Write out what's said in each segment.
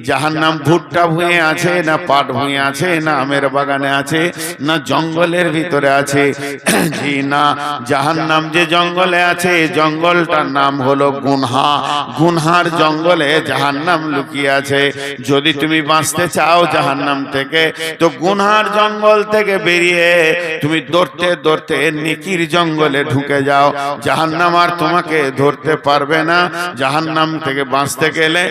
জাহান্নাম ভুট্টা ভুঁয়ে আছে না পাট ভুঁয়ে আছে না আমের বাগানে আছে না জঙ্গলের ভিতরে আছে? জি না, জাহান্নাম যে জঙ্গলে আছে, জঙ্গলটার নাম হলো গুনহা। গুনহার জঙ্গলে জাহান্নাম লুকিয়ে আছে। যদি তুমি বাঁচতে চাও জাহান্নাম থেকে, তো গুনহার জঙ্গল থেকে বেরিয়ে তুমি দৌড়তে দৌড়তে নেকির জঙ্গলে ঢুকে যাও। জাহান্নাম আর তোমাকে ধরতে পারবে না। জাহান্নাম থেকে বাঁচতে গেলে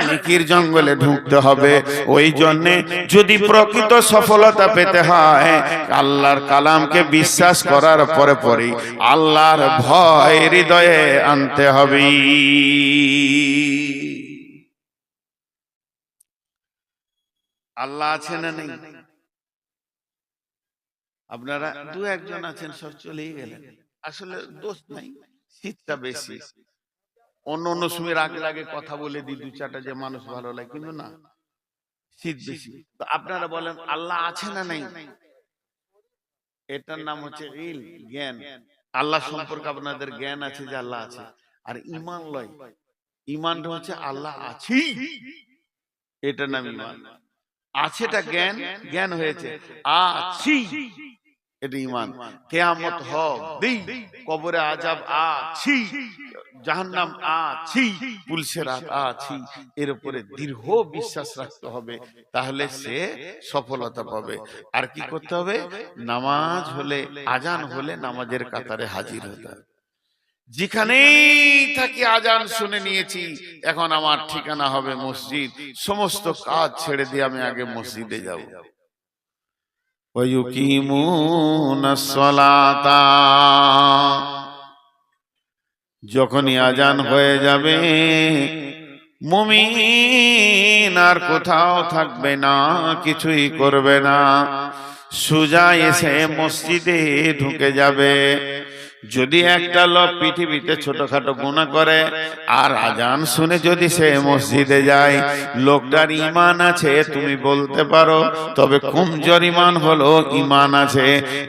নেকির জঙ্গলে ঢুকতে হবে। ওই জন্যে যদি প্রকৃত সফলতা পেতে হয়, আল্লাহর কালামকে বিশ্বাস করার পরে পরেই আল্লাহর ভয় হৃদয়ে আনতে হবে। আল্লাহ আছে না নেই? আপনারা দু একজন আছেন, সব চলেই গেলেন। আসলে দোষ নাই, শীতটা বেশি। অন্য অন্য সময় আগে আগে কথা বলে দিই দু চারটা যে মানুষ ভালো লাগে, কিন্তু না, শীত বেশি। তো আপনারা বলেন আল্লাহ আছে না নাই? এটার নাম হচ্ছে ইল, জ্ঞান। আল্লাহ সম্পর্কে আপনাদের জ্ঞান আছে যে আল্লাহ আছে। আর ঈমান লয়, ঈমানটা হচ্ছে আল্লাহ আছে, এটার নাম ঈমান। আছেটা জ্ঞান, জ্ঞান হয়েছে আছি, এটা ঈমান। কিয়ামত হবে, কবরে আযাব আছি, জাহান্নাম আছি, পুলসিরাত আছি, এর উপরে দৃঢ় বিশ্বাস রাখতে হবে, তাহলে সে সফলতা পাবে। আর কি করতে হবে? নামাজ হলে, আজান হলে নামাজের কাতারে হাজির হতে হবে। যেখানেই থাকি আজান শুনে নিয়েছি, এখন আমার ঠিকানা হবে মসজিদ, সমস্ত কাজ ছেড়ে দিয়ে আমি আগে মসজিদে যাব। ওয়ায়ুকিমুনাস সালাতা, যখনই আজান হয়ে যাবে মুমিন আর কোথাও থাকবে না, কিছুই করবে না, সোজা এসে মসজিদে ঢুকে যাবে। যদি একটা লোক পৃথিবীতে ছোটখাটো গুনাহ করে আর আজান শুনে যদি সে মসজিদে যায়, লোকটার ঈমান আছে তুমি বলতে পারো, তবে কমজোর ঈমান হলো ঈমান আছে।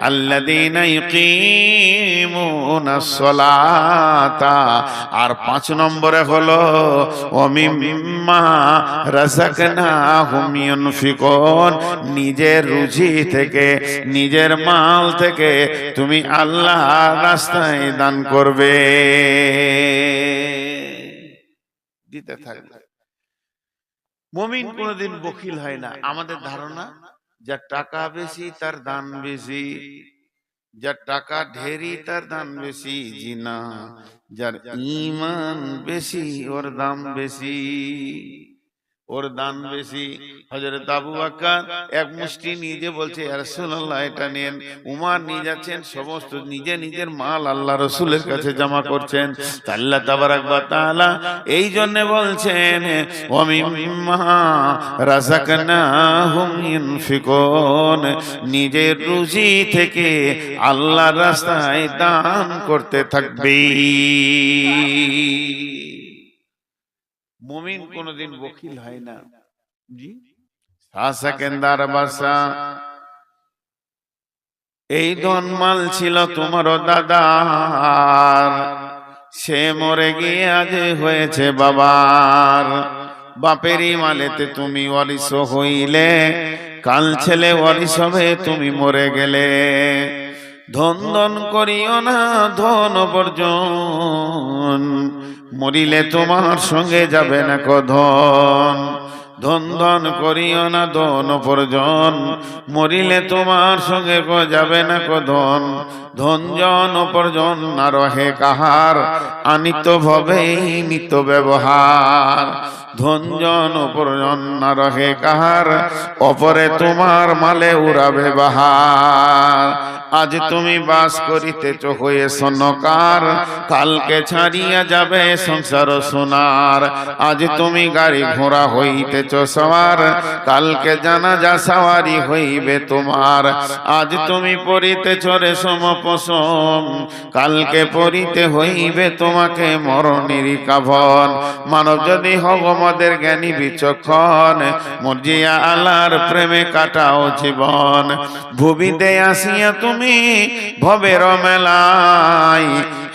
আল্লাযীনা ইউকিমুনাস সালাতা, আর 5 নম্বরে হলো ওয়া মিম্মা রাযাকনাহুম ইউনফিকুন, নিজের রুজি থেকে, নিজের মাল থেকে তুমি আল্লাহর রাস্তায় দান করবে, দিতে থাকবে। মুমিন কোনদিন বখিল হয় না। আমাদের ধারণা যার টাকা বেশি তার দান বেশি, যার টাকা ঢেরি তার দান বেশি। জি না, যার ঈমান বেশি ওর দাম বেশি, ওর দান বেশি। হযরত আবু বকর এক মুষ্টি নিজে বলছে ইয়া রাসূলুল্লাহ এটা নেন। উমর নিয়ে যাচ্ছেন, সমস্ত নিজে নিজের মাল আল্লাহ রাসূলের কাছে জমা করছেন। আল্লাহ তাবারাক ওয়া তাআলা এই জন্য বলছেন ওয়া মিম্মা রাযাকনাহুম ইউনফিকুন, নিজের রুজি থেকে আল্লাহর রাস্তায় দান করতে থাকবে। মুমিন কোনদিন বখিল হয় না। জি, সেকেন্দার বাসা, এই ধনমাল ছিল তোমার দাদার, সে মরে গিয়ে আজ হয়েছে বাবার। বাপেরই মালেতে তুমি ওয়ারিস হইলে, কাল ছেলে ওয়ারিস হবে তুমি মরে গেলে। ধন ধন করিও না ধন বর্জন, মরিলে তোমার সঙ্গে যাবে না ধন। ধন ধন করিও না ধন উপার্জন, মরিলে তোমার সঙ্গে যাবে না ধন। ধন জন উপার্জন না রহে কাহার, আনিত ভবেই নিত ব্যবহার। ধন জন উপার্জন না রহে কাহার, অপরে তোমার মালে উড়াবে বাহার। আজ তুমি বাস করিতেছ হয়ে সনকার, কালকে ছাড়িয়া যাবে সংসার সোনার। আজ তুমি গাড়ি ঘোড়া হইতেছ সওয়ার, কালকে জানাজা সওয়ারি হইবে তোমার। আজ তুমি পরিতেছ রেশম পশম, কালকে পরিতে হইবে তোমাকে মরণের কাফন। মানব যদি হব মদের জ্ঞানী বিচক্ষণ, মর্জিয়া আল্লাহর প্রেমে কাটাও জীবন। ভুবিতে আসিয়া তুমি ভবের মেলায়,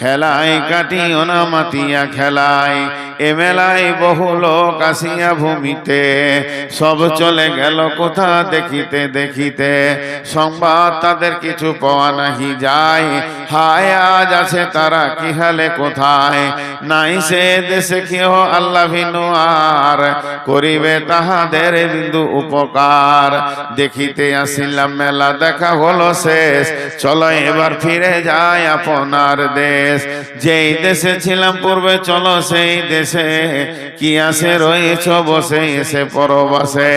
হেলায় কাটিও না মাতিয়া খেলায়। এ মেলায় বহু লোক আসিয়া ভূমিতে, সব চলে গেল কোথা দেখিতে দেখিতে, সংবাদ তাদের কিছু পাওয়া নাহি যায়। হায় আজ আছে তারা কি হালে কোথায়, নাই সে দেশে কেহ আল্লাহ ভিন্ন আর, করিবে তাহাদের বিন্দু উপকার। দেখিতে আসিলাম মেলা দেখা হলো শেষ, চলো এবার ফিরে যায় আপনার দেশ। যেই দেশে ছিলাম পূর্বে চলো সেই দেশে, কি আসে রয়েছ বসে এসে পরবাসে।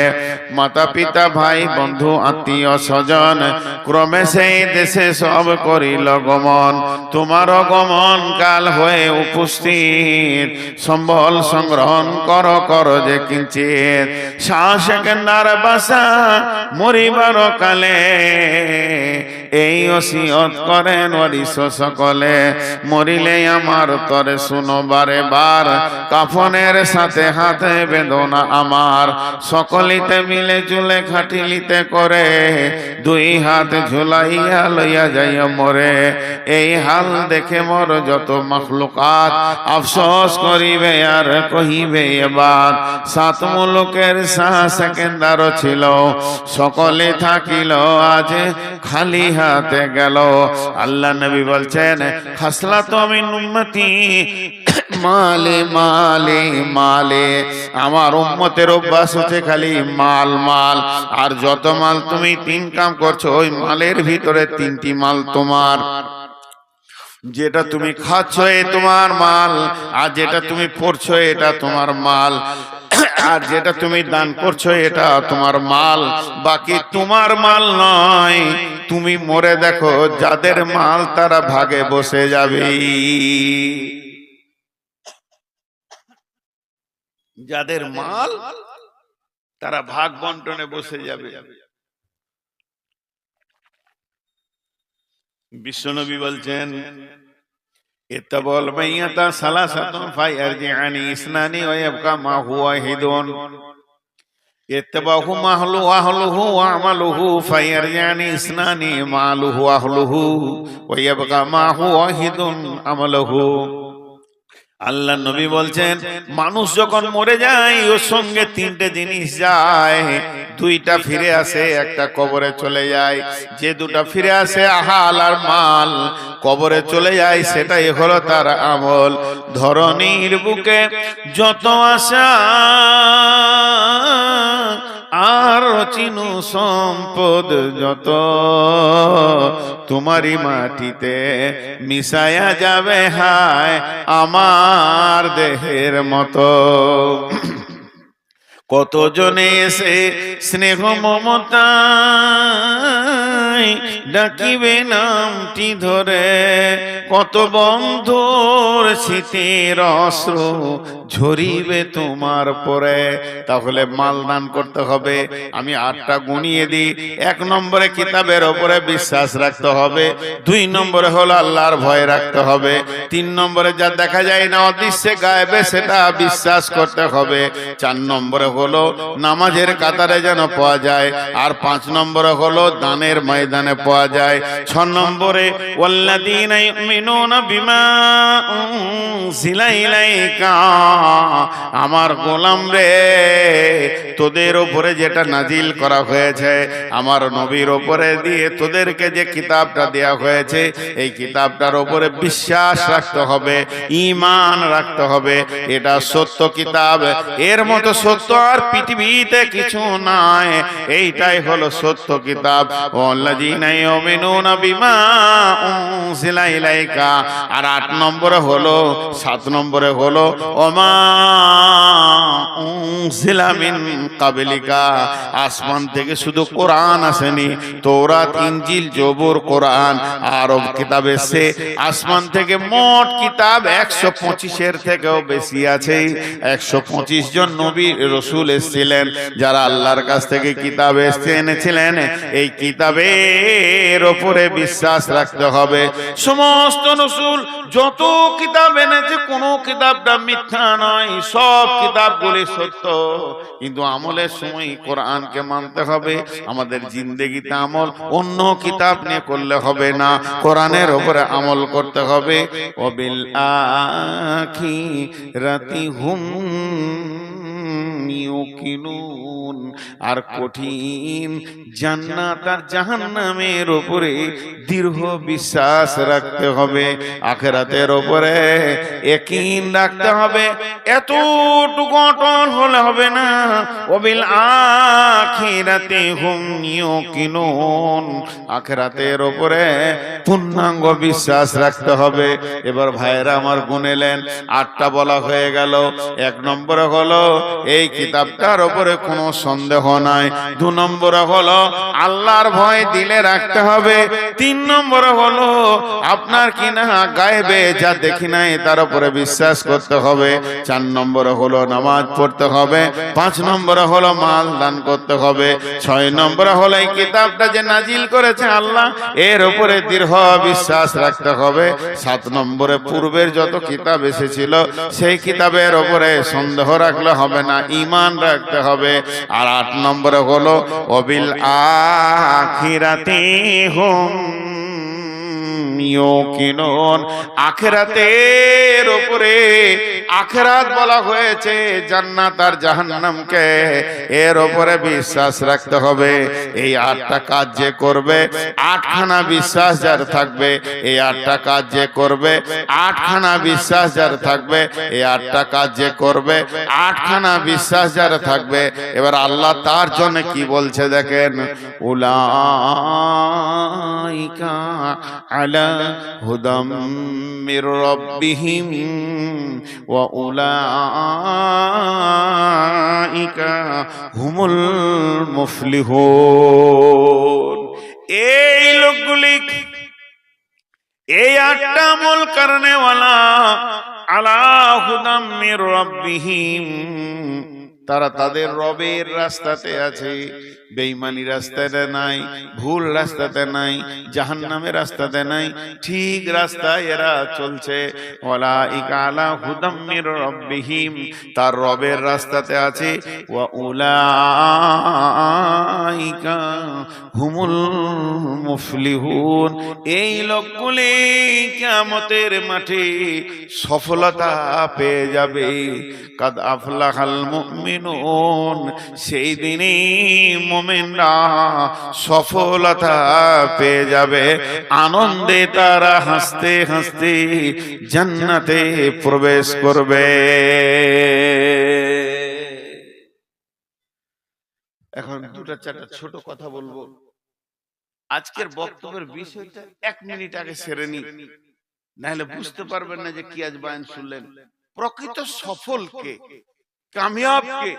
মাতা পিতা ভাই বন্ধু আত্মীয় স্বজন, ক্রমে সেই দেশে সব করিল গমন। তোমার গমন কাল হয়ে উপস্থিত, সম্বল সংগ্রহণ কর যে কিঞ্চিত। শাসকেন্দার বাসা মরিবার কালে, এই ওসিয়ত করেন ওয়ারিস সকলে। মরিলে আমার তরে শুনো বারে বার, কাফনের সাথে হাতে বেদনা আমার। সকলিতে মিলে চুলে খাটিলিতে করে, দুই হাত ঝুলাইয়া লইয়া যাইয়া মরে। এই হাল দেখে মোর যত মখলুকাত, আফসোস করিবে আর কহিবে এবার। সাত মুলুকের শাসকেন্দার ছিল, সকলে থাকিল আজ খালি হাতে গেল। আল্লাহ নবী বলছেন, খাসলাত মিন উম্মতি মালে মালে মালে, আমার উম্মতের অভ্যাস হচ্ছে খালি মাল মাল। আর যত মাল তুমি তিন কাম করছো, ওই মালের ভিতরে তিনটি মাল তোমার। যেটা তুমি খাচ্ছ এ তোমার মাল, আর যেটা তুমি পড়ছো এটা তোমার মাল, আর যেটা তুমি দান করছো এটা তোমার মাল। বাকি তোমার মাল নয়। তুমি মরে দেখো যাদের মাল তারা ভাগে বসে যাবে, যাদের মাল তারা ভাগ বন্টনে বসে যাবে। বিশ্বনবী বলছেন, ইত্তাবাল মাইয়াতা সালাসাতুন ফায়ারজিআনি ইসনানি ওয়া ইয়াবকা মা হুয়া হিদুন। ইত্তাবাহু আহলুহু ওয়া আমালুহু ফায়ারজিআনি ইসনানি মালুহু আহলুহু ওয়া ইয়াবকা মা হুয়া হিদুন আমালুহু। আল্লাহ নবী বলছেন, মানুষ যখন মরে যায় ওর সঙ্গে তিনটে জিনিস যায়। দুইটা ফিরে আসে, একটা কবরে চলে যায়। যে দুটা ফিরে আসে আহাল আর মাল, কবরে চলে যায় সেটাই হলো তার আমল। ধরনীর বুকে যত আশা আর চিনু সম্পদ যত, তোমারই মাটিতে মিশায়া যাবে হায় আমার দেহের মতো। কত জনে এসে স্নেহ মমতায় ডাকিবে নামটি ধরে, কত বন্ধুর শীতের অশ্রু ঝরিবে তোমার পরে। তাহলে মাল দান করতে হবে। আমি 8টা গুনিয়ে দিই। 1 নম্বরে কিতাবের ওপরে বিশ্বাস রাখতে হবে, 2 নম্বরে হলো আল্লাহর ভয় রাখতে হবে, 3 নম্বরে যা দেখা যায় না অদৃশ্যে গায়েবে সেটা বিশ্বাস করতে হবে, 4 নম্বরে হলো নামাজের কাতারে যেন পাওয়া যায়, আর 5 নম্বরে হলো দানের ময়দানে পাওয়া যায়, 6 নম্বরে ওয়াল্লাযীনা ইউমিনুনা বিমা উনজিলা ইলাইকা, আমার গোলাম রে তোদের উপরে যেটা নাজিল করা হয়েছে, আমার নবীর উপরে দিয়ে তোদেরকে যে কিতাবটা দেয়া হয়েছে, এই কিতাবটার উপরে বিশ্বাস রাখতে হবে, ঈমান রাখতে হবে। এটা সত্য কিতাব, এর মতো সত্য আর পৃথিবীতে কিছু নাই। এইটাই হলো সত্য কিতাব। ওয়াল্লাযীনা ইউমিনুনা বিমা উনজিলা ইলাইকা। আর 8 নম্বরে হলো, 7 নম্বরে হলো ওমা উনজিলা মিন কাবলিকা। আসমান থেকে শুধু কোরআন আসেনি, তৌরাত, ইনজিল, জবুর, কোরআন আরব কিতাব এসে আসমান থেকে মোট কিতাব 125-এর থেকেও বেশি আছে। 125 জন নবী রসুল এসেছিলেন যারা আল্লাহর কাছ থেকে কিতাব এনেছিলেন। এই কিতাবের ওপরে বিশ্বাস রাখতে হবে। সমস্ত রসুল যত কিতাব এনেছে কোনো কিতাবটা মিথ্যা নয়, সব কিতাবগুলি সত্য। কিন্তু আমলের সময় কোরআনকে মানতে হবে। আমাদের জিন্দেগিতে আমল অন্য কিতাব নিয়ে করলে হবে না, কোরআনের উপরে আমল করতে হবে। ওয়াবিল আখিরাতি হুম ইউকিনুন, আর কঠিন জান্নাত আর জাহান্নামের উপরে দৃঢ় বিশ্বাস রাখতে হবে, আখিরাতের উপরে ইয়াকিন রাখতে হবে। এতটুকু অটল হলে হবে না। ওয়াবিল আখিরাতি হুম ইউকিনুন, আখিরাতের উপরে পূর্ণাঙ্গ বিশ্বাস রাখতে হবে। এবার ভাইরা আমার গুনেলেন, 8টা বলা হয়ে গেল। 1 নম্বরে হলো এই কিতাবটার উপরে কোনো সন্দেহ নাই। 2 নম্বরে হলো আল্লাহর ভয় দিলে রাখতে হবে। 3 নম্বরে হলো আপনার কিনা গায়েবে যা দেখি নাই তার উপরে বিশ্বাস করতে হবে। 4 নম্বরে হলো নামাজ পড়তে হবে। 5 নম্বরে হলো মাল দান করতে হবে। 6 নম্বরে হলো এই কিতাবটা যে নাজিল করেছে আল্লাহ, এর উপরে দৃঢ় বিশ্বাস রাখতে হবে। 7 নম্বরে পূর্বের যত কিতাব এসেছিল সেই কিতাবের উপরে সন্দেহ রাখলে হবে না, ঈমান রাখতে হবে। আর 8 নম্বরে হলো ওয়াবিল আখিরাতি হুম ইউকিনুন, আখিরাতের উপরে, আখিরাত বলা হয়েছে জান্নাত আর জাহান্নামকে, এর উপরে বিশ্বাস রাখতে হবে। এই 8টা কাজ যে করবে, 8খানা বিশ্বাস যার থাকবে, এই 8টা কাজ যে করবে, 8খানা বিশ্বাস যার থাকবে, এই 8টা কাজ যে করবে, 8খানা বিশ্বাস যার থাকবে। এবার আল্লাহ তার জন্য কি বলছে দেখেন, উলাইকা আলা হুদাম মির রাব্বিহিম ওয়া উলাইকা হুমুল মুফলিহুন। এই লোকগুলি, এই 8টা আমল করনে ওয়ালা আলা হুদাম মির রাব্বিহিম, তারা তাদের রবের রাস্তাতে আছে, বেঈমানি রাস্তাতে নাই, ভুল রাস্তাতে নাই, জাহান্নামের রাস্তাতে নাই, ঠিক রাস্তায় এরা চলছে। ওয়ালাইকা আলা হুদাম মির রাব্বিহিম, তার রবের রাস্তাতে আছে। ওয়া উলাইকা হুমুল মুফলিহুন, এই লোকগুলি কিয়ামতের মাঠে সফলতা পেয়ে যাবে। কাদ আফলাহাল মুমিনুন, সেই দিনই মুমিনরা সফলতা পেয়ে যাবে। আনন্দে তারা হাসতে হাসতে জান্নাতে প্রবেশ করবে। এখন 2-4টা ছোট কথা বলবো। আজকের বক্তব্যের বিষয়টা 1 মিনিট আগে সেরে নি, নাহলে বুঝতে পারবেন না যে কি আজ বয়ান শুনলেন। প্রকৃত সফল কে, কামিয়াব কে?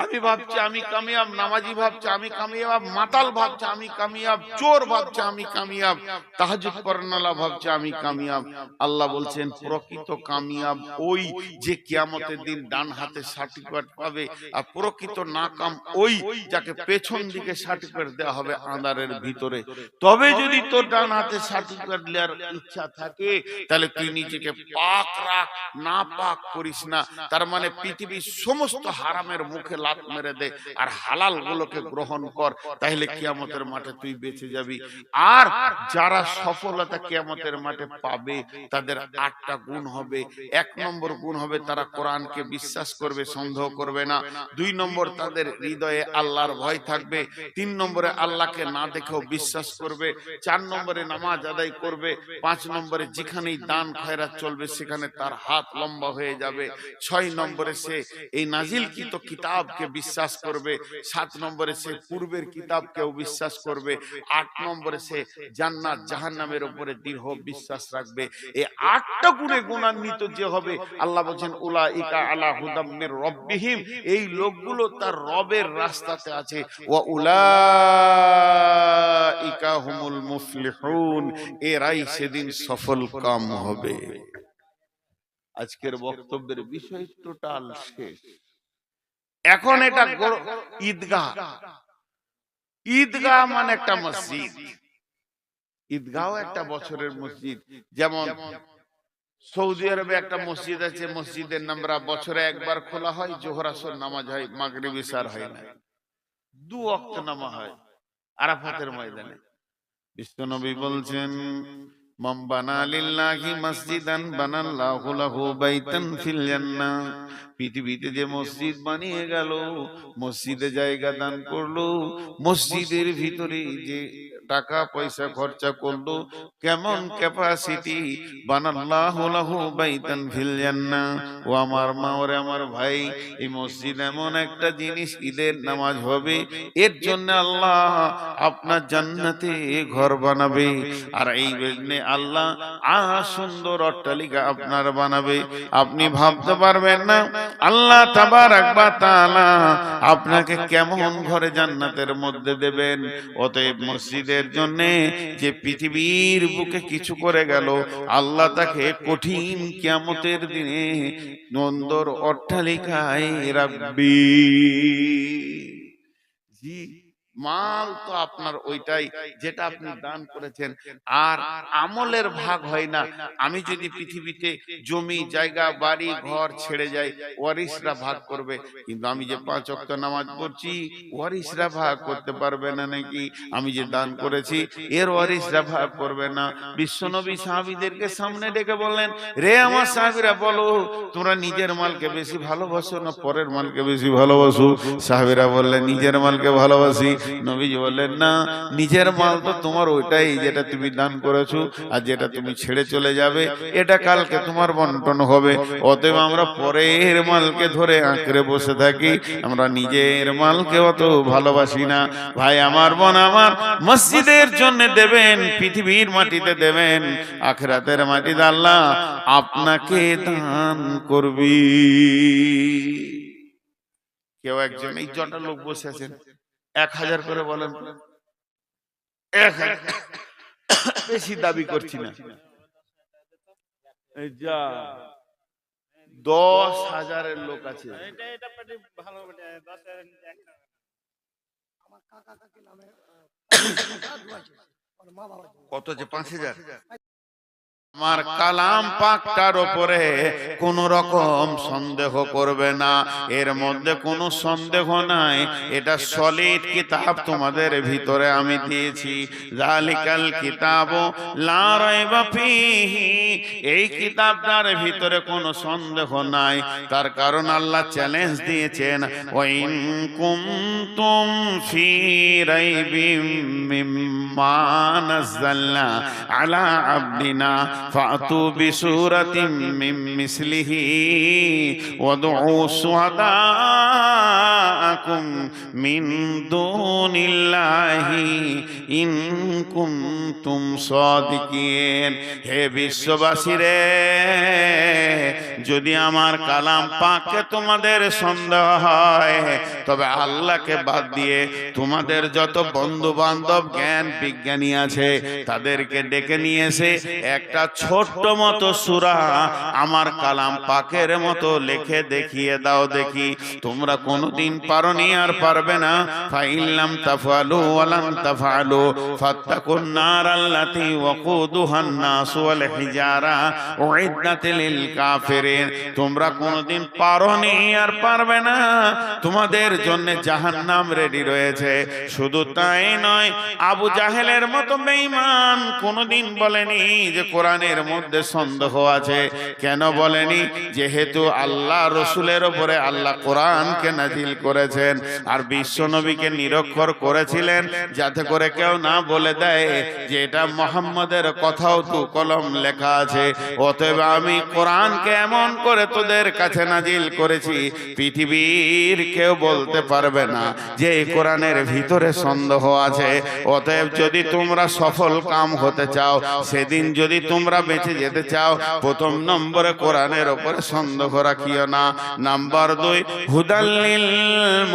আমি ভাবছি আমি কামিয়াব, নামাজি ভাবছে আমি কামিয়াব, মাতাল ভাবছে আমি কামিয়াব, চোর ভাবছে আমি কামিয়াব, তাহাজ্জুদ পড়ানোওয়ালা ভাবছে আমি কামিয়াব। আল্লাহ বলছেন প্রকৃত কামিয়াব ওই যে কিয়ামতের দিন ডান হাতে সার্টিফিকেট পাবে, আর প্রকৃত নাকাম ওই যাকে পেছন দিকে সার্টিফিকেট দেওয়া হবে আঁধারের ভিতরে। তবে যদি তোর ডান হাতে সার্টিফিকেট নেওয়ার ইচ্ছা থাকে তাহলে তুই নিজেকে পাক রাখ, না পাক করিস না। তার মানে পৃথিবীর সমস্ত হারামের মুখে লাত মেরে দে আর হালাল গুলোকে গ্রহণ কর, তাহলে কিয়ামতের মাঠে তুই বেঁচে যাবি। আর যারা সফলতা কিয়ামতের মাঠে পাবে তাদের 8টা গুণ হবে। 1 নম্বর গুণ হবে তারা কোরআনকে বিশ্বাস করবে, সন্দেহ করবে না। 2 নম্বর তাদের হৃদয়ে আল্লাহর ভয় থাকবে। 3 নম্বরে আল্লাহকে না দেখেও বিশ্বাস করবে। 4 নম্বরে নামাজ আদায় করবে। 5 নম্বরে যেখানেই দান খয়রাত চলবে সেখানে তার হাত লম্বা হয়ে যাবে। 6 নম্বরে সে এই নাজিলকৃত কিতাবকে বিশ্বাস করবে। 7 নম্বরে সে পূর্বের কিতাবকেও বিশ্বাস করবে। 8 নম্বরে সে জান্নাত জাহান্নামের উপরে দৃঢ় বিশ্বাস রাখবে। এই 8টা গুণে গুণান্বিত যে হবে, আল্লাহ বলেন উলাইকা আলা হুদাম মির রাব্বিহিম, এই লোকগুলো তার রবের রাস্তাতে আছে। ওয়া উলাইকা হুমুল মুফলিহুন, এরাই সেদিন সফল কাম হবে। আজকের বক্তব্যের বিষয় টোটাল শেষ। এখন এটা ঈদগাহ। ঈদগাহ মানে একটা মসজিদ। ঈদগাহ একটা বছরের মসজিদ। যেমন সৌদি আরবে একটা মসজিদ আছে, মসজিদের নামরা বছরে একবার খোলা হয়, জোহর আসর নামাজ হয়, মাগরিব ইশার হয় না, 2 ওয়াক্ত নামাজ হয় আরাফাতের ময়দানে। বিশ্বনবী বলছেন, মান বানা লিল্লাহি মসজিদান বানাল্লাহু লাহু বাইতান ফিল জান্নাহ। পৃথিবীতে যে মসজিদ বানিয়ে গেল, মসজিদে জায়গা দান করলো, মসজিদের ভিতরে যে টাকা পয়সা খরচা করলো, কেমন ক্যাপাসিটি, বানাল্লাহু লাহু বাইতান ফিল জান্নাহ। ও আমার মা, ওরে আমার ভাই, এই মসজিদ এমন একটা জিনিস, ঈদের নামাজ হবে, এর জন্য আল্লাহ আপনার জান্নাতে ঘর বানাবে। আর এই জন্য আল্লাহ সুন্দর অট্টালিকা আপনার বানাবে। আপনি ভাবতে পারবেন না আল্লাহ তাবারাক ওয়া তাআলা আপনাকে কেমন ঘরে জান্নাতের মধ্যে দেবেন। অতএব মসজিদের জন্য যে পৃথিবীর বুকে কিছু করে গেল, আল্লাহ তাকে কঠিন কিয়ামতের দিনে সুন্দর অট্টালিকায় রাখবে। জি, মাল তো আপনার ওইটাই যেটা আপনি দান করেছেন, আর আমলের ভাগ হয় না। আমি যদি পৃথিবীতে জমি জায়গা বাড়ি ঘর ছেড়ে যাই, ওয়ারিসরা ভাগ করবে, কিন্তু আমি যে 5 ওয়াক্ত নামাজ পড়ছি, ওয়ারিসরা ভাগ করতে পারবে না নাকি? আমি যে দান করেছি, এর ওয়ারিসরা ভাগ করবে না। বিশ্বনবী সাহাবীদেরকে সামনে ডেকে বললেন, রে আমার সাহাবীরা, বলো তোমরা নিজের মালকে বেশি ভালোবাসো না পরের মালকে বেশি ভালোবাসো? সাহাবীরা বললেন, নিজের মালকে ভালোবাসি। নবীজি বললেন, না, নিজের মাল তো তোমার ওইটাই যেটা তুমি দান করেছো, আর যেটা তুমি ছেড়ে চলে যাবে এটা কালকে তোমার বন্টন হবে। অতএব আমরা পরের মালকে ধরে আঁকড়ে বসে থাকি, আমরা নিজের মালকে অত ভালোবাসি না। ভাই আমার, বোন আমার, মসজিদের জন্য দেবেন, পৃথিবীর মাটিতে দেবেন, আখিরাতের মাটিতে আল্লাহ আপনাকে দান করবি। কেউ একজন, এই জটা লোক বসে আছেন, 1000 করে বলেন। 1000 বেশি দাবি করছি না, এই যা 10,000-এর লোক আছে। কত যে 5,000? আমার কালাম পাকটার উপরে কোন রকম সন্দেহ করবে না, এর মধ্যে কোনো সন্দেহ নাই, এটা সলিড কিতাব তোমাদের ভিতরে আমি দিয়েছি। জালিকাল কিতাবু লা রাইবা ফীহি, এই কিতাবটার ভিতরে কোনো সন্দেহ নাই। তার কারণ আল্লাহ চ্যালেঞ্জ দিয়েছেন, ওয়া ইন কুনতুম ফী রাইবিম মিম্মা নাযালনা আলা আবদিনা ফাতু বিসূরাতিন মিন মিসলিহি ওয়াদউ শুহাদাআকুম মিন দুনিল্লাহি ইন কুনতুম সাদিকিন। হে বিশ্ববাসী রে, যদি আমার কালাম পাকে তোমাদের সন্দেহ হয়, তবে আল্লাহকে বাদ দিয়ে তোমাদের যত বন্ধু বান্ধব জ্ঞান বিজ্ঞানী আছে তাদেরকে ডেকে নিয়ে এসে একটা ছোট্ট মতো সূরা আমার কালাম পাকের মতো লিখে দেখিয়ে দাও দেখি। তোমরা কোনদিন পারোনি, আর পারবে না। ফাইল্লাম তাফআলু ওয়ালাম তাফআলু ফাত্তাকুন নার আল্লাতী ওয়াকুদুহান নাস ওয়াল হিজারা উইদ্দাত লিল কাফিরিন। তোমরা কোনদিন পারোনি, আর পারবে না। তোমাদের জন্য জাহান্নাম রেডি রয়েছে। শুধু তাই নয়, আবু জাহেলের মতো বেঈমান কোনদিন বলেনি যে কোরআনের মধ্যে সন্দেহ আছে। কেন বলেনি? যেহেতু আল্লাহ রসুলের উপরে আল্লাহ কোরআনকে নাজিল করেছেন, আর বিশ্ব নবীকে নিরক্ষর করেছিলেন, যাতে করে কেউ না বলে দেয় যে এটা মুহাম্মাদের কথাও তো কলম লেখা আছে। অতএব আমি কোরআনকে এমন করে তোদের কাছে নাজিল করেছি, পৃথিবীর কেউ বলতে পারবে না যে এই কোরআনের ভিতরে সন্দেহ আছে। অতএব যদি তোমরা সফল কাম হতে চাও, সেদিন যদি তোমরা বেঁচে যেতে চাও, প্রথম নম্বরে কোরআনের উপরে সন্দেহ রাখিও না। নাম্বার 2, হুদাল্লিল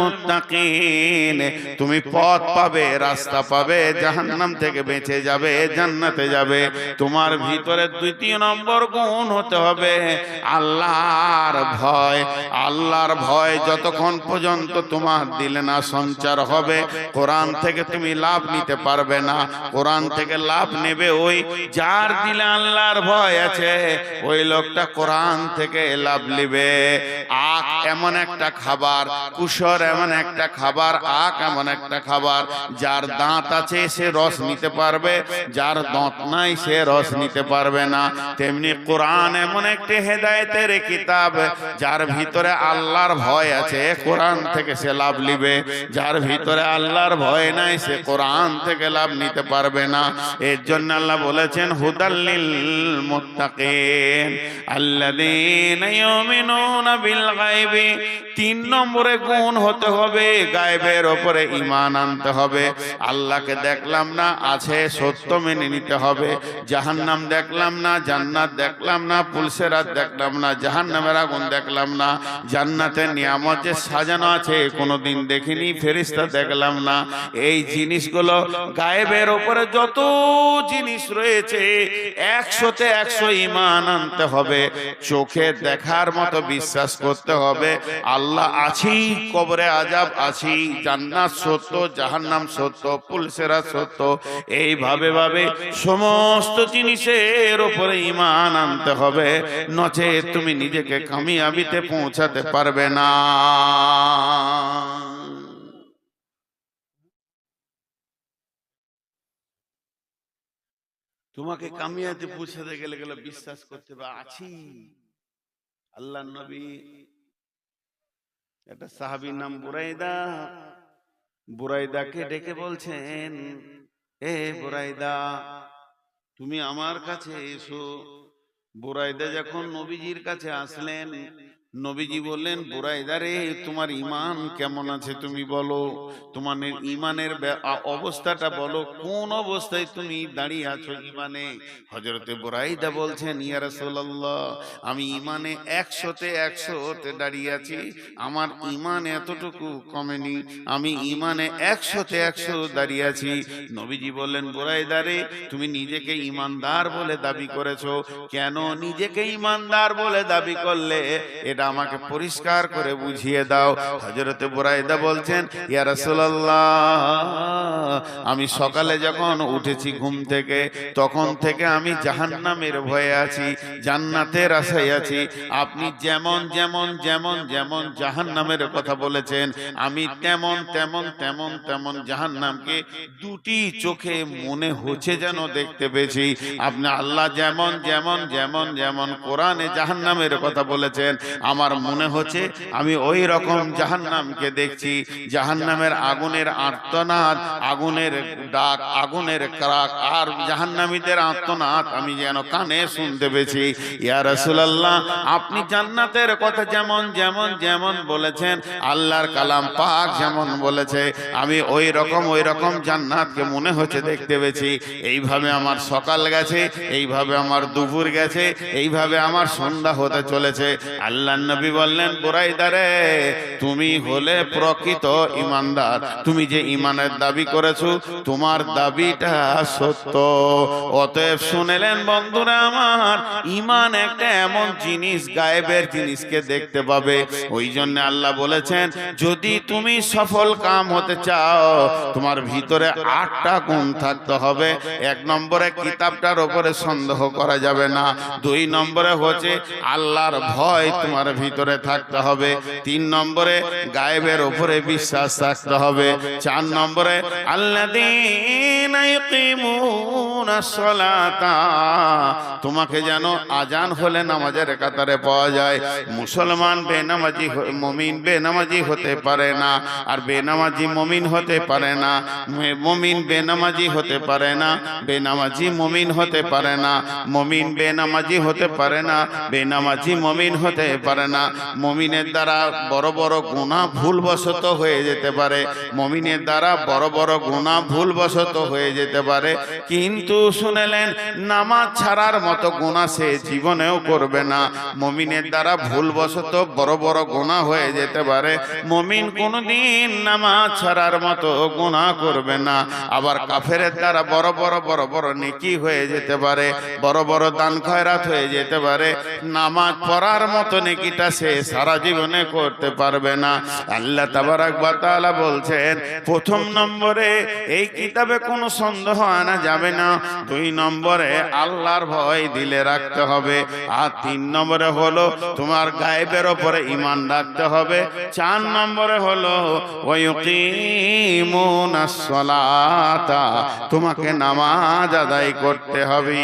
মুত্তাকিন, তুমি পথ পাবে, রাস্তা পাবে, জাহান্নাম থেকে বেঁচে যাবে, জান্নাতে যাবে। তোমার ভিতরে 2 নম্বর গুণ হতে হবে আল্লাহর ভয়। আল্লাহর ভয় যতক্ষণ পর্যন্ত তোমার দিলে না সঞ্চার হবে, কোরআন থেকে তুমি লাভ নিতে পারবে না। কোরআন থেকে লাভ নেবে ওই যার দিলে আল্লাহর ভয় আছে ওই লোকটা কোরআন থেকে লাভ নিবে। আখ এমন একটা খাবার, কুসর এমন একটা খাবার, আখ এমন একটা খাবার, যার দাঁত আছে সে রস নিতে পারবে, যার দাঁত নাই সে রস নিতে পারবে না। তেমনি কোরআন এমন একটি হেদায়েতের কিতাব, যার ভিতরে আল্লাহর ভয় আছে কোরআন থেকে সে লাভ নিবে, যার ভিতরে আল্লাহর ভয় নাই সে কোরআন থেকে লাভ নিতে পারবে না। এর জন্য আল্লাহ বলেছেন হুদাল্লিল মুত্তাকিন আল্লাযীনা ইউমিনুনা বিল গায়বি। 3 নম্বরে গুণ হতে হবে, গায়বের উপরে ঈমান আনতে হবে। আল্লাহকে দেখলাম না, আছে, সত্য মেনে নিতে হবে। জাহান্নাম দেখলাম না, জান্নাত দেখলাম না, পুলসেরাত দেখলাম না, জাহান্নামের আগুন দেখলাম না, জান্নাতের নিয়ামত যে সাজানো আছে কোনোদিন দেখিনি, ফেরেশতা দেখলাম না। এই জিনিসগুলো গায়েবের উপরে যত জিনিস রয়েছে 100তে 100 ঈমান আনতে হবে। চোখে দেখার মতো বিশ্বাস করতে হবে আল্লাহ আছি, কবরে আযাব আছি, জান্নাত সত্য, জাহান্নাম সত্য, পুলসেরাত সত্য। এইভাবে ভাবে সমস্ত জিনিসের উপরে ঈমান আনতে হবে, নচেত তুমি নিজেকে কামিয়াবিতে পৌঁছাতে পারবে না। তোমাকে কামিয়াবিতে পৌঁছাতে গেলে বিশ্বাস করতে হবে আছি। আল্লাহর নবী, একটা সাহাবীর নাম বুরাইদা, বুরাইদাকে ডেকে বলছেন, এ বুরাইদা তুমি আমার কাছে এসো। বুরাইদা যখন নবীজির কাছে আসলেন, নবীজি বললেন, বুরাইদা রে তোমার ঈমান কেমন আছে তুমি বলো, তোমার ঈমানের অবস্থাটা বলো, কোন অবস্থায় তুমি দাঁড়িয়ে আছো ঈমানে। হযরতে বুরাইদা বলছেন, ইয়া রাসূলুল্লাহ আমি ঈমানে 100তে 100তে দাঁড়িয়ে আছি, আমার ঈমান এতটুকু কমেনি, আমি ঈমানে 100তে 100 দাঁড়িয়ে আছি। নবীজি বললেন, বুরাইদা রে তুমি নিজেকে ঈমানদার বলে দাবি করেছো, কেন নিজেকে ঈমানদার বলে দাবি করলে এটা আমাকে পরিষ্কার করে বুঝিয়ে দাও। হযরতে বুরাইদা বলছেন, ইয়া রাসূলুল্লাহ আমি সকালে যখন উঠেছি ঘুম থেকে, তখন থেকে আমি জাহান্নামের ভয়ে আছি, জান্নাতের আশায় আছি। আপনি যেমন যেমন যেমন যেমন জাহান্নামের কথা বলেছেন, আমি তেমন তেমন তেমন তেমন জাহান্নামকে দুটি চোখে মনে হচ্ছে যেন দেখতে পেয়েছি। আপনি আল্লাহ যেমন যেমন যেমন যেমন কোরআনে জাহান্নামের কথা বলেছেন, আমার মনে হচ্ছে আমি ওই রকম জাহান্নামকে দেখছি। জাহান্নামের আগুনের আর্তনাদ, আগুনের ডাক, আগুনের ক্রাক আর জাহান্নামীদের আর্তনাদ আমি যেন কানে শুনতে পেয়েছি। ইয়া রাসূলুল্লাহ আপনি জান্নাতের কথা যেমন যেমন যেমন বলেছেন, আল্লাহর কালাম পাক যেমন বলেছে, আমি ওই রকম জান্নাতকে মনে হচ্ছে দেখতে পেয়েছি। এইভাবে আমার সকাল গেছে, এইভাবে আমার দুপুর গেছে, এইভাবে আমার সন্ধ্যা হতে চলেছে। আল্লাহর নবী বললেন, বুরাইদা রে তুমি হলে প্রকৃত ঈমানদার, তুমি যে ঈমানের দাবি করেছো তোমার দাবিটা সত্য। অতএব শুনেলেন বন্ধুরা আমার, ঈমান একটা এমন জিনিস, গায়েবের জিনিসকে দেখতে পাবে। ওই জন্য আল্লাহ বলেছেন, যদি তুমি সফল কাম হতে চাও তোমার ভিতরে 8টা গুণ থাকতে হবে। 1 নম্বরে কিতাবটার উপরে সন্দেহ করা যাবে না। 2 নম্বরে হচ্ছে আল্লাহর ভয় তোমার ভিতরে থাকতে হবে। 3 নম্বরে গায়েবের উপরে বিশ্বাস থাকতে হবে। 4 নম্বরে আল্লাযীনা ইয়ুকিমুনাস সালাতা, তোমাকে যেন আজান হলে নামাজের কাতারে পাওয়া যায়। মুসলমান বেনামাজি, মুমিন বেনামাজি হতে পারে না, আর বেনামাজি মুমিন হতে পারে না, মুমিন বেনামাজি হতে পারে না, বেনামাজি মুমিন হতে পারে না, মুমিন বেনামাজি হতে পারে না, বেনামাজি মুমিন হতে পারে না। মুমিনের দ্বারা বড় বড় গুনাহ ভুলবশত হয়ে যেতে পারে, মুমিনের দ্বারা বড় বড় গুনাহ ভুলবশত হয়ে যেতে পারে, কিন্তু শুনেলেন নামাজ ছাড়ার মতো গুনাহ সে জীবনেও করবে না। মুমিনের দ্বারা ভুলবশত বড় বড় গুনাহ হয়ে যেতে পারে, মুমিন কোনদিন নামাজ ছাড়ার মতো গুনাহ করবে না। আবার কাফেরের দ্বারা বড় বড় নেকি হয়ে যেতে পারে, বড় বড় দান খয়রাত হয়ে যেতে পারে, নামাজ পড়ার মতো নেকি নেকিটা সে সারা জীবনে করতে পারবে না। আল্লাহ তাবারক ওয়া তাআলা বলছেন, প্রথম নম্বরে এই কিতাবে কোনো সন্দেহ আনা যাবে না, 2 নম্বরে আল্লাহর ভয় দিলে রাখতে হবে, আর 3 নম্বরে হলো তোমার গায়েবের উপরে ঈমান রাখতে হবে, 4 নম্বরে হলো ওয়ায়ুকিমুনাস সালাতা, তোমাকে নামাজ আদায় করতে হবে।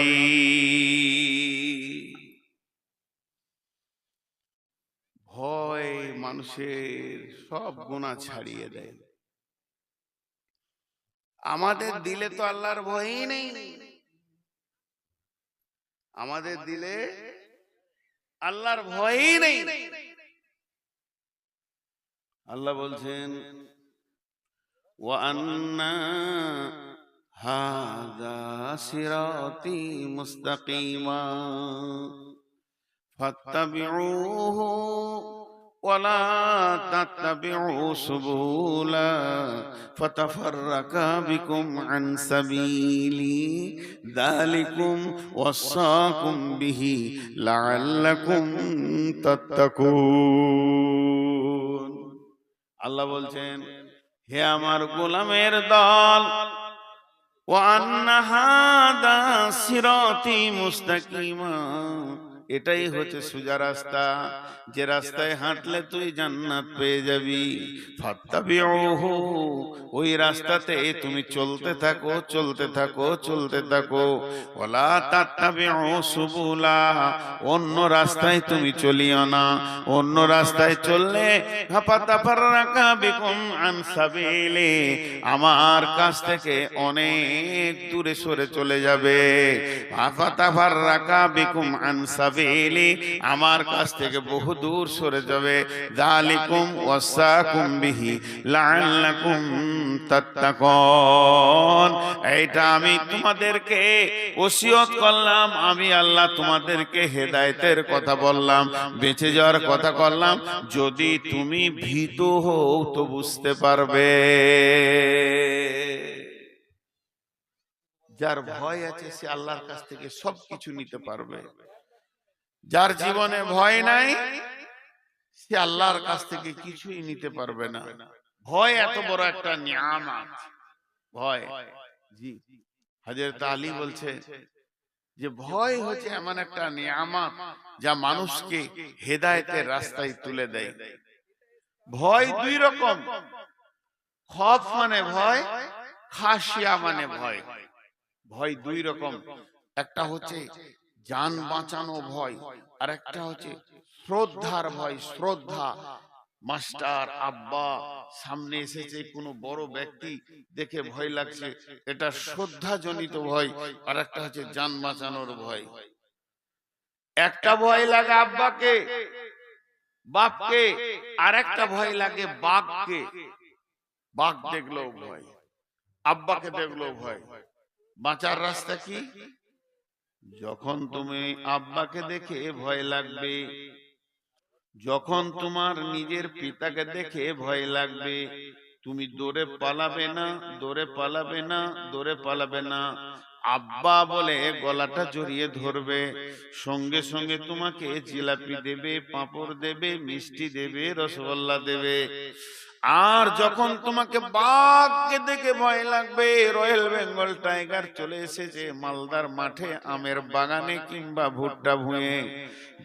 ভয় মানুষের সব গুনাহ ছাড়িয়ে দেয়। আমাদের দিলে তো আল্লাহর ভয়ই নেই, আমাদের দিলে আল্লাহর ভয়ই নেই। আল্লাহ বলছেন, ওয়া আন্না হাযা সিরাতি মুস্তাকিমা ফাত্তাবিউহু ওয়া লা তাত্তাবিউ সুবুলা ফাতাফাররাকা বিকুম আন সাবিলি যালিকুম ওয়াসাকুম বিহি লাআল্লাকুম তাত্তাকুন। আল্লাহ বলছেন, হে আমার গোলামের দল, ওয়া আন্না হাযা সিরাতি মুস্তাকিমা, এটাই হচ্ছে সোজা রাস্তা, যে রাস্তায় হাঁটলে তুই জান্নাত পেয়ে যাবি। ফাত্তাবিউহু, ওই রাস্তাতে তুমি চলতে থাকো, চলতে থাকো, চলতে থাকো। ওয়ালা তাত্তাবিউ সুবুলা, অন্য রাস্তায় তুমি চলিও না, অন্য রাস্তায় চললে ফাতাফাররাকা বিকুম আন সাবিলি, আমার কাছ থেকে অনেক দূরে সরে চলে যাবে। ফাতাফাররাকা বিকুম আন সাবিলি, আমার কাছ থেকে বহু দূর সরে যাবে। যালিকুম ওয়াসাকুম বিহি লাআল্লাকুম তাত্তাকুন, এইটা আমি তোমাদেরকে ওসিয়ত করলাম, আমি আল্লাহ তোমাদেরকে হেদায়েতের কথা বললাম, বেঁচে যাওয়ার কথা করলাম, যদি তুমি ভীত হও তো বুঝতে পারবে। যার ভয় আছে সে আল্লাহর কাছ থেকে সবকিছু নিতে পারবে, যার জীবনে ভয় নাই সে আল্লাহর কাছ থেকে কিছুই নিতে পারবে না। ভয় এত বড় একটা নিয়ামত, ভয়। জি, হযরত আলী বলছে যে ভয় হচ্ছে এমন একটা নিয়ামত যা মানুষকে হেদায়েতের রাস্তায় তুলে দেয়। ভয় 2 রকম, খৌফ মানে ভয়, খাশিয়া মানে ভয়। ভয় 2 রকম, একটা হচ্ছে জান বাঁচানো ভয়, আর একটা হচ্ছে শ্রদ্ধার ভয়। শ্রদ্ধা, মাস্টার আব্বা সামনে এসেছে, কোনো বড় ব্যক্তি দেখে ভয় লাগছে, এটা শ্রদ্ধা জনিত ভয়। আর একটা হচ্ছে জান বাঁচানোর ভয়। একটা ভয় লাগে আব্বাকে, বাপকে, আর একটা ভয় লাগে বাঘকে। বাঘ দেখলেও ভয়, আব্বাকে দেখলেও ভয়। বাঁচার রাস্তা কি? যখন তুমি আব্বাকে দেখে ভয় লাগবে, যখন তোমার নিজের পিতাকে দেখে ভয় লাগবে, তুমি দৌড়ে পালাবে না, দৌড়ে পালাবে না, দৌড়ে পালাবে না। আব্বা বলে গলাটা জড়িয়ে ধরবে, সঙ্গে সঙ্গে তোমাকে জিলাপি দেবে, পাঁপড় দেবে, মিষ্টি দেবে, রসগোল্লা দেবে। আর যখন তোমাকে বাঘকে দেখে ভয় লাগবে, রয়্যাল বেঙ্গল টাইগার চলে এসেছে মালদার মাঠে, আমের বাগানে কিংবা ভুট্টা ভুঁয়ে,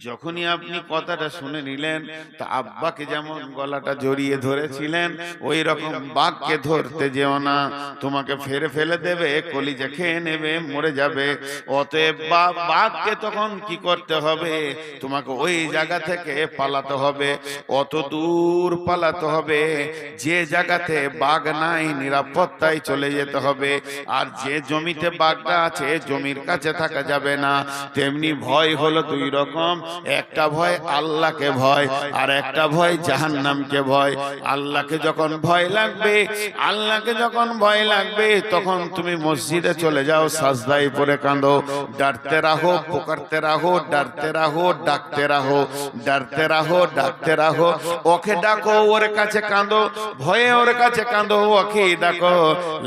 যখনই আপনি কথাটা শুনে নিলেন, তা আব্বাকে যেমন গলাটা জড়িয়ে ধরেছিলেন, ওই রকম বাঘকে ধরতে যেও না, তোমাকে ফেরে ফেলে দেবে, কলিজা খেয়ে নেবে, মরে যাবে। অতএব বাঘকে তখন কি করতে হবে? তোমাকে ওই জায়গা থেকে পালাতে হবে, অত দূর পালাতে হবে যে জায়গাতে বাঘ নাই, নিরাপত্তায় চলে যেতে হবে। আর যে জমিতে বাঘটা আছে, জমির কাছে থাকা যাবে না। তেমনি ভয় হলো 2 রকম, একটা ভয় আল্লাহকে ভয়, আর একটা ভয় জাহান্নামকে ভয়। আল্লাহকে যখন ভয় লাগবে, আল্লাহকে যখন ভয় লাগবে, তখন তুমি মসজিদে চলে যাও, সাজদায় পড়ে কাঁদো, ডারতে রাহো, পুকারতে রাহো, ডারতে রাহো, ডাকতে রাহো, ডারতে রাহো, ডাকতে রাহো। ওকে ডাকো, ওর কাছে কাঁদো, ভয়ে ওর কাছে কাঁদো, ওকে ডাকো।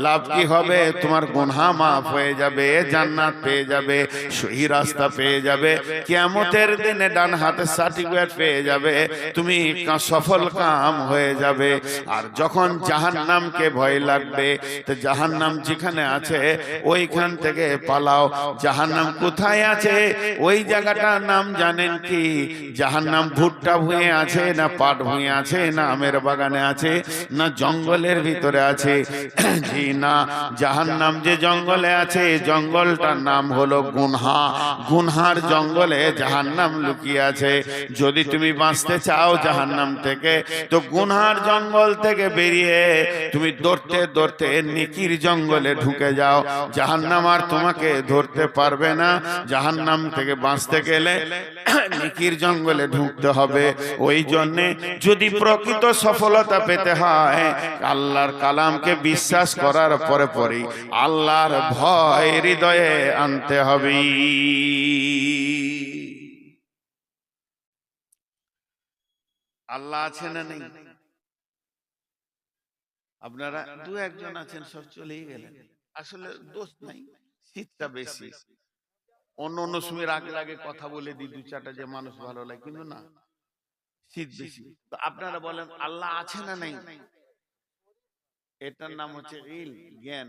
লাভ কি হবে? তোমার গুনাহ মাফ হয়ে যাবে, জান্নাত পেয়ে যাবে, সহি রাস্তা পেয়ে যাবে। কিয়ামতের দিনে ডান হাতে সার্টিফিকেট পেয়ে যাবে, তুমি সফল কাম হয়ে যাবে। আর যখন জাহান্নামকে ভয় লাগবে, তো জাহান্নাম যেখানে আছে ওইখান থেকে পালাও। জাহান্নাম কোথায় আছে ওই জায়গাটার নাম জানেন কি? জাহান্নাম ভুট্টা ভুঁয়ে আছে, না পাট ভুঁয়ে আছে, না আমের বাগানে আছে, না জঙ্গলের ভিতরে আছে? জি না, জাহান্নাম যে জঙ্গলে আছে, জঙ্গলটার নাম হলো গুনহা। গুনহার জঙ্গলে জাহান্নাম লুকিয়ে আছে। যদি তুমি বাঁচতে চাও জাহান্নাম থেকে, তো গুনহার জঙ্গল থেকে বেরিয়ে তুমি দৌড়তে দৌড়তে নেকির জঙ্গলে ঢুকে যাও। জাহান্নাম আর তোমাকে ধরতে পারবে না। জাহান্নাম থেকে বাঁচতে গেলে নেকির জঙ্গলে ঢুকতে হবে। ওই জন্যে যদি প্রকৃত সফলতা পেতে হয়, আল্লাহর কালামকে বিশ্বাস করার পরে পরেই আল্লাহর ভয় হৃদয়ে আনতে হবে। আল্লাহ আছে না নেই? আপনারা দু একজন আছেন, সব চলেই গেলেন। আসলে দোষ নাই, শীতটা বেশি। অন্য অন্য সময় আগে আগে কথা বলে দিই দু চারটা যে মানুষ ভালো লাগে, কিন্তু না, শীত বেশি। তো আপনারা বলেন আল্লাহ আছে না নাই? এটার নাম হচ্ছে জ্ঞান।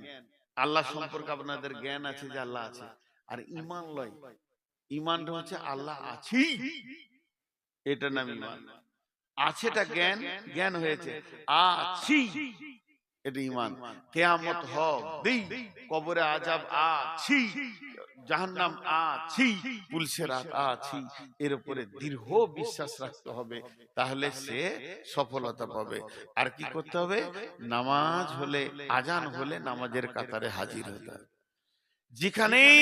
আল্লাহ সম্পর্কে আপনাদের জ্ঞান আছে যে আল্লাহ আছে। আর ঈমান লয়, ঈমানটা হচ্ছে আল্লাহ আছে, এটার নাম ঈমান। আছেটা জ্ঞান, জ্ঞান হয়েছে আছি, এটা ঈমান। কিয়ামত হবে, কবরে আযাব আছি, জাহান্নাম আছি, পুলসিরাত আছি, এর উপরে দৃঢ় বিশ্বাস রাখতে হবে, তাহলে সে সফলতা পাবে। আর কি করতে হবে? নামাজ হলে, আজান হলে নামাজের কাতারে হাজির হতে হবে। যেখানেই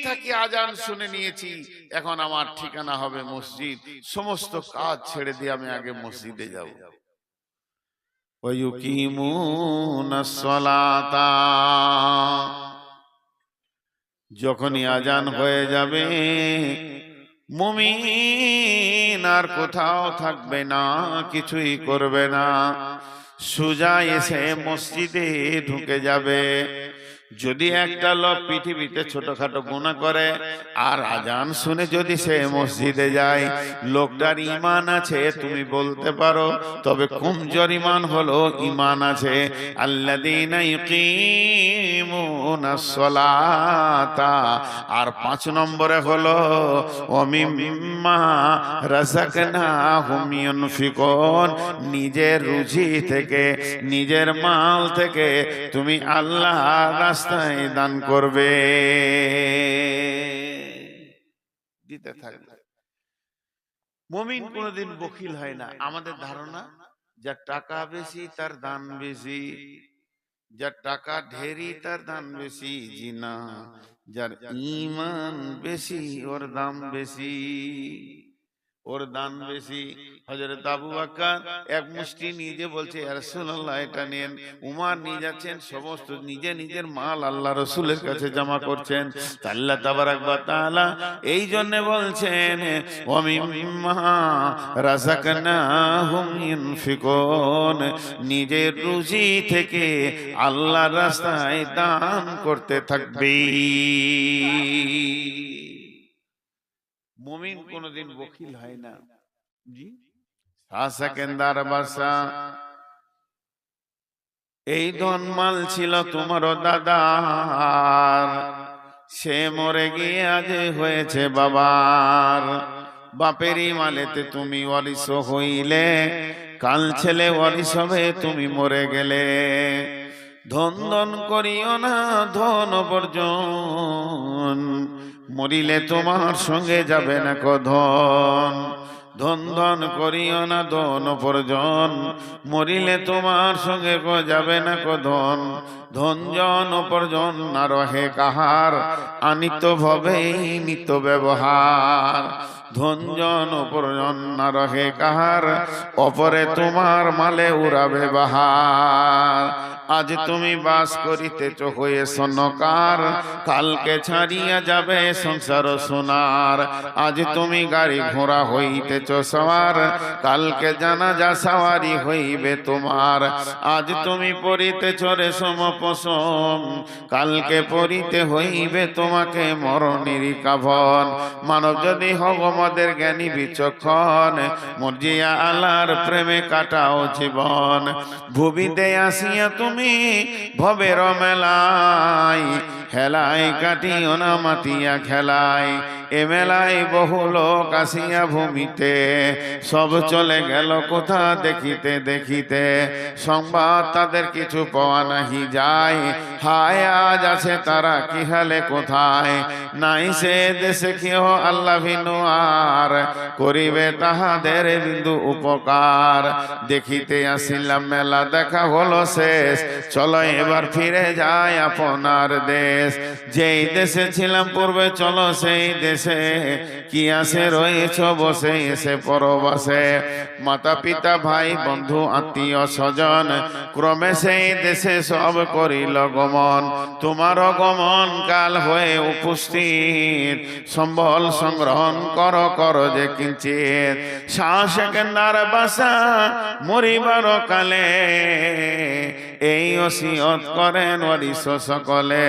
থাকি আজান শুনে নিয়েছি, এখন আমার ঠিকানা হবে মসজিদ, সমস্ত কাজ ছেড়ে দিয়ে আমি আগে মসজিদে যাব। ওয়ায়ুকিমুনাস সালাতা, যখনই আজান হয়ে যাবে মুমিন আর কোথাও থাকবে না, কিছুই করবে না, সোজা এসে মসজিদে ঢুকে যাবে। যদি একটা লোক পৃথিবীতে ছোটখাটো গুনাহ করে আর আজান শুনে যদি সে মসজিদে যায়, লোকটার ঈমান আছে তুমি বলতে পারো, তবে কমজোর ঈমান হলো ঈমান আছে। আল্লাযীনা ইউকিমুনাস সালাতা, আর 5 নম্বরে হলো ওয়া মিম্মা রাযাকনাহুম ইউনফিকুন, নিজের রুজি থেকে, নিজের মাল থেকে তুমি আল্লাহর রাস্তায় দান করবে, দিতে থাকবে। মুমিন কোনদিন বখিল হয় না। আমাদের ধারণা যার টাকা বেশি তার দান বেশি, যার টাকা ঢেরি তার দান বেশি। জি না, যার ঈমান বেশি ওর দাম বেশি, ওর দান বেশি। হযরত আবু বকর এক মুষ্টি নিজে বলছে ইয়া রাসূলুল্লাহ এটা নেন। উমর নিয়ে যাচ্ছেন, সমস্ত নিজে নিজের মাল আল্লাহ রাসূলের কাছে জমা করছেন। আল্লাহ তাবারাক ওয়া তাআলা এই জন্য বলছেন ওয়া মিম্মা রাযাকনাহুম ইউনফিকুন, নিজের রুজি থেকে আল্লাহর রাস্তায় দান করতে থাকবে। মুমিন কোনদিন বখিল হয় না। জি, সেকেন্দার বাসা, এই ধনমাল ছিল তোমার দাদার, সে মরে গিয়ে আজ হয়েছে বাবার। বাপেরই মালেতে তুমি ওয়ারিস হইলে, কাল ছেলে ওয়ারিস হবে তুমি মরে গেলে। ধন ধন করিও না ধন বর্জন, মরিলে তোমার সঙ্গে যাবে না ধন। ধন ধন করিও না ধন উপার্জন, মরিলে তোমার সঙ্গে যাবে না ধন। ধন জন উপার্জন না রহে কাহার, আনিত ভবেই নিত ব্যবহার। ধন জন উপার্জন না রহে কাহার, অপরে তোমার মালে উড়াবে বাহার। আজ তুমি বাস করিতেছ হয়ে সনকার, কালকে ছাড়িয়া যাবে সংসার সোনার। আজ তুমি গাড়ি ঘোড়া হইতেছ সওয়ার, কালকে জানাজা সওয়ারি হইবে তোমার। আজ তুমি পরিতেছ রেশম পশম, কালকে পরিতে হইবে তোমাকে মরণের কাফন। মানব যদি হব মদের জ্ঞানী বিচক্ষণ, মর্জিয়া আল্লাহর প্রেমে কাটাও জীবন। ভুবিতে আসিয়া তুমি ভবের মেলায়, হেলায় কাটিও না মাতিয়া খেলায়। এ মেলায় বহু লোক আসিয়া ভূমিতে, সব চলে গেল কোথা দেখিতে দেখিতে। সংবাদ তাদের কিছু পাওয়া নাহি যায়, হায় আজ আছে তারা কি হালে কোথায়। নাই সে দেশে কেহ আল্লাহ ভিন্ন আর, করিবে তাহাদের বিন্দু উপকার। দেখিতে আসিলাম মেলা দেখা হলো শেষ, চলো এবার ফিরে যায় আপনার দেশ। যেই দেশে ছিলাম পূর্বে চলো সেই দেশে, কি আসে রয়েছ বসে এসে পরবাসে। মাতা পিতা ভাই বন্ধু আত্মীয় স্বজন, ক্রমে সেই দেশে সব করিল গমন। তোমার গমন কাল হয়ে উপস্থিত, সম্বল সংগ্রহণ কর যে কিঞ্চিত। শ্বাস কেন্দার বাসা মরিবার কালে, এই ওসিয়ত করেন ওয়ারিস সকলে।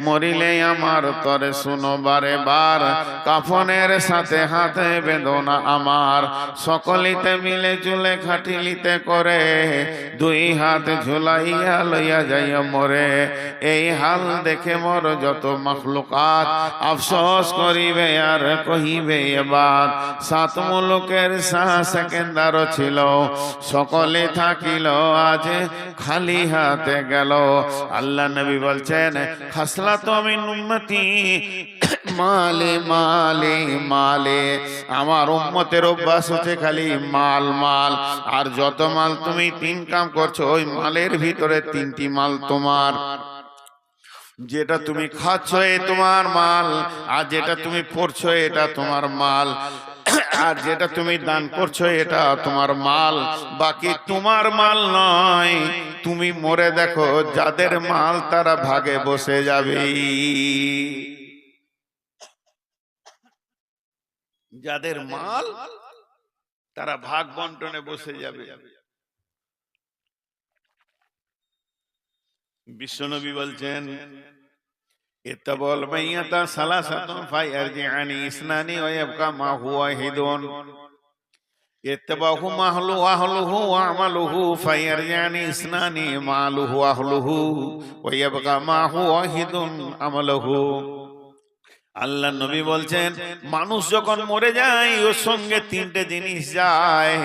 মরিলে আমার তরে শুনো বারে বার, কাফনের সাথে হাতে বেদনা আমার। সকলিতে মিলে চুলে খাটিলিতে করে, দুই হাত ঝুলাইয়া লইয়া যাইয়া মরে। এই হাল দেখে মোর যত মখলুকাত, আফসোস করিবে আর কহিবে এবার। সাত মুলুকের শাহ সেকেন্দার ছিল, সকলে থাকিল আজ খালি হাতে গেল। আল্লাহ নবী বলছেন, খাসলাত মিন উম্মতি মালে মালে মালে। আমার উম্মতের অভ্যাস হচ্ছে খালি মাল মাল। আর যত মাল তুমি তিন কাম করছো, ওই মালের ভিতরে তিনটি মাল তোমার। যেটা তুমি খাচ্ছ এ তোমার মাল, আর যেটা তুমি পড়ছো এটা তোমার মাল, আর যেটা তুমি দান করছো এটা তোমার মাল। বাকি তোমার মাল নয়। তুমি মরে দেখো যাদের মাল তারা ভাগে বসে যাবে, যাদের মাল তারা ভাগ বন্টনে বসে যাবে। বিশ্বনবী বলছেন, ইত্তাবাল মাইয়াতা সালাসাতুন ফায়ারজিআনি ইসনানি ওয়া ইয়াবকা মা হুয়া ওয়াহিদুন। ইত্তাবাহু মাহলু আহলুহু ওয়া আমালুহু ফায়ারজিআনি ইসনানি মালুহু আহলুহু ওয়া ইয়াবকা মা হুয়া ওয়াহিদুন আমালুহু। আল্লাহ নবী বলছেন, মানুষ যখন মরে যায় ওর সঙ্গে তিনটে জিনিস যায়।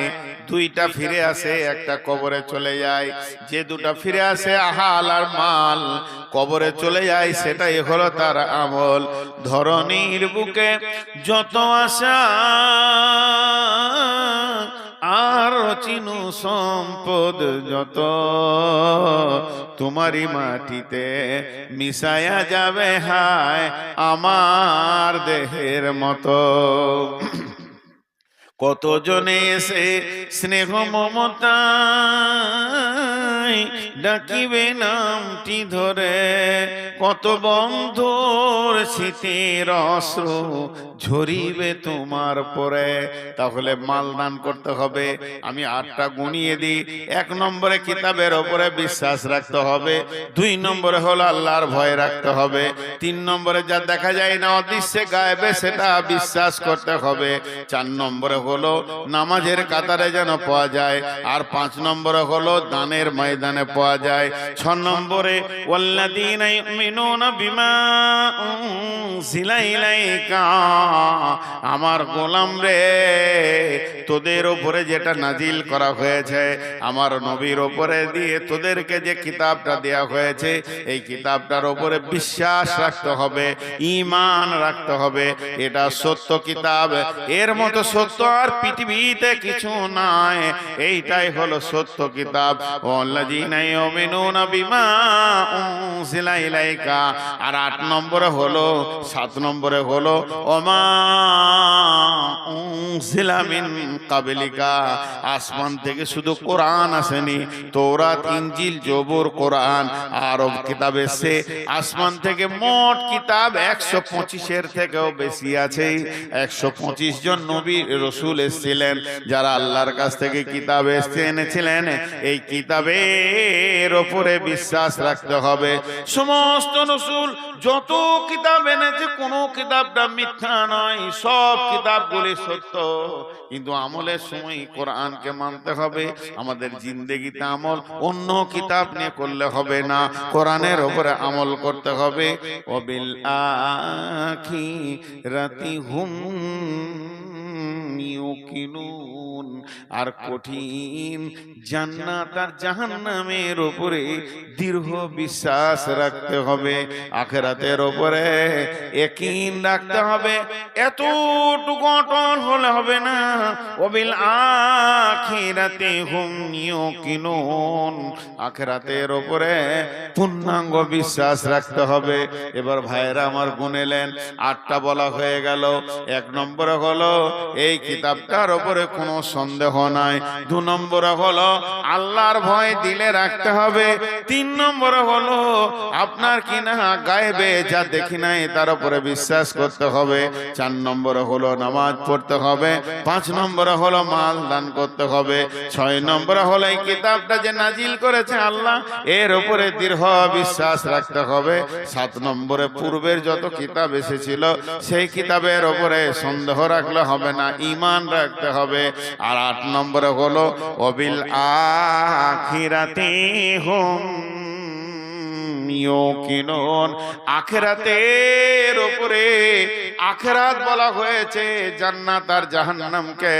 দুইটা ফিরে আসে, একটা কবরে চলে যায়। যে দুটা ফিরে আসে আহাল আর মাল, কবরে চলে যায় সেটাই হলো তার আমল। ধরনীর বুকে যত আশা আর চিনু সম্পদ যত, তোমারই মাটিতে মিশায়া যাবে হায় আমার দেহের মতো। কত জনে এসে স্নেহ মমতায় ডাকিবে নামটি ধরে, কত বন্ধুর শীতের অশ্রু ঝরিবে তোমার পরে। তাহলে মাল দান করতে হবে। আমি 8টা গুনিয়ে দিই। 1 নম্বরে কিতাবের ওপরে বিশ্বাস রাখতে হবে, 2 নম্বরে হলো আল্লাহর ভয় রাখতে হবে, 3 নম্বরে যা দেখা যায় না অদৃশ্যে গায়েবে সেটা বিশ্বাস করতে হবে, 4 নম্বরে হলো নামাজের কাতারে যেন পাওয়া যায়, আর 5 নম্বরে হলো দানের ময়দানে পাওয়া যায়। 6 নম্বরে ওয়াল্লাযীনা ইউমিনুনা বিমা উনজিলা ইলাইকা, আমার গোলাম রে তোদের উপরে যেটা নাজিল করা হয়েছে, আমার নবীর উপরে দিয়ে তোদেরকে যে কিতাবটা দেয়া হয়েছে, এই কিতাবটার উপরে বিশ্বাস রাখতে হবে, ঈমান রাখতে হবে। এটা সত্য কিতাব, এর মতো সত্য আর পৃথিবীতে কিছু নাই। এইটাই হলো সত্য কিতাব। ওয়াল্লাযীনা ইউমিনুনা বিমা উনজিলা ইলাইকা। আর 8 নম্বরে হলো, 7 নম্বরে হলো ওমা উনজিলা মিন কাবলিকা। আসমান থেকে শুধু কোরআন আসেনি, তৌরাত, ইনজিল, জবুর, কোরআন আরব কিতাব এসে আসমান থেকে মোট কিতাব 125-এর থেকেও বেশি আছে। 125 জন নবী রসুল এসেছিলেন যারা আল্লাহর কাছ থেকে কিতাব এনেছিলেন। এই কিতাবের ওপরে বিশ্বাস রাখতে হবে। সমস্ত রসুল যত কিতাব এনেছে কোনো কিতাবটা মিথ্যা নয়, সব কিতাবগুলি সত্য। কিন্তু আমলের সময় কোরআনকে মানতে হবে। আমাদের জিন্দেগিতে আমল অন্য কিতাব নিয়ে করলে হবে না, কোরআনের উপরে আমল করতে হবে। ওয়াবিল আখিরাতি হুম ইউকিনুন। আর কঠিন জান্নাত আর জাহান্নামের উপরে দৃঢ় বিশ্বাস রাখতে হবে। আখিরাতের উপরে ইয়াকিন রাখতে হবে। এতটুকু অটল হলে হবে না। ওয়াবিল আখিরাতি হুম ইউকিনুন। আখিরাতের উপরে পূর্ণাঙ্গ বিশ্বাস রাখতে হবে। এবার ভাইরা আমার গুনেলেন, 8টা বলা হয়ে গেল। 1 নম্বরে হলো এই কিতাবটার উপরে কোনো সন্দেহ নাই। 2 নম্বরে হলো আল্লাহর ভয় দিলে রাখতে হবে। 3 নম্বরে হলো আপনার কিনা গায়েবে যা দেখি নাই তার উপরে বিশ্বাস করতে হবে। 4 নম্বরে হলো নামাজ পড়তে হবে। 5 নম্বরে হলো মাল দান করতে হবে। 6 নম্বরে হলো এই কিতাবটা যে নাজিল করেছে আল্লাহ, এর উপরে দৃঢ় বিশ্বাস রাখতে হবে। 7 নম্বরে পূর্বের যত কিতাব এসেছিল সেই কিতাবের উপরে সন্দেহ রাখলে হবে না, ঈমান রাখতে হবে। আর 8 নম্বরে হলো ওয়াবিল আখিরাতি হুম ইউকিনুন। আখিরাতের উপরে, আখিরাত বলা হয়েছে জান্নাত আর জাহান্নামকে,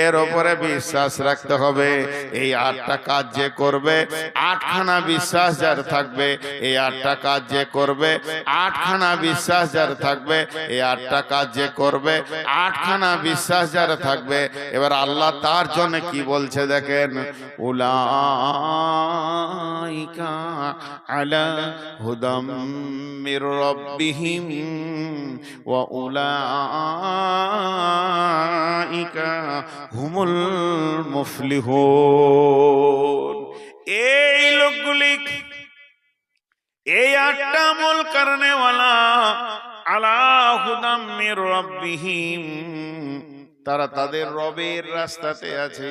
এর উপরে বিশ্বাস রাখতে হবে। এই 8টা কাজ যে করবে, 8খানা বিশ্বাস যার থাকবে, এই 8টা কাজ যে করবে, 8খানা বিশ্বাস যার থাকবে, এই 8টা কাজ যে করবে, 8খানা বিশ্বাস যার থাকবে। এবার আল্লাহ তার জন্য কি বলছে দেখেন, উলাইকা আলা হুদাম মির রাব্বিহিম ওয়া উলাইকা হুমুল মুফলিহুন। এই লোকগুলি, এই 8টা আমল করনে ওয়ালা আলা হুদাম মির রাব্বিহিম, তারা তাদের রবের রাস্তাতে আছে,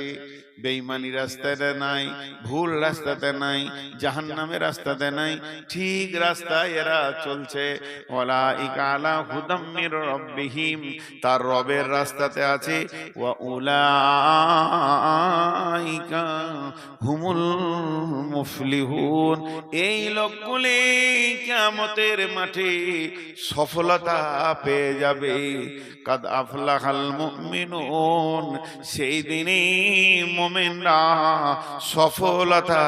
বেঈমানি রাস্তাতে নাই, ভুল রাস্তাতে নাই, জাহান্নামের রাস্তাতে নাই, ঠিক রাস্তায় এরা চলছে। ওয়ালাইকা আলা হুদাম মির রাব্বিহিম, তার রবের রাস্তাতে আছে। ওয়া উলাইকা হুমুল মুফলিহুন, এই লোকগুলি কিয়ামতের মাঠে সফলতা পেয়ে যাবে। কাদ আফলাহাল মুমিনুন, সেই দিনই মুমিনরা সফলতা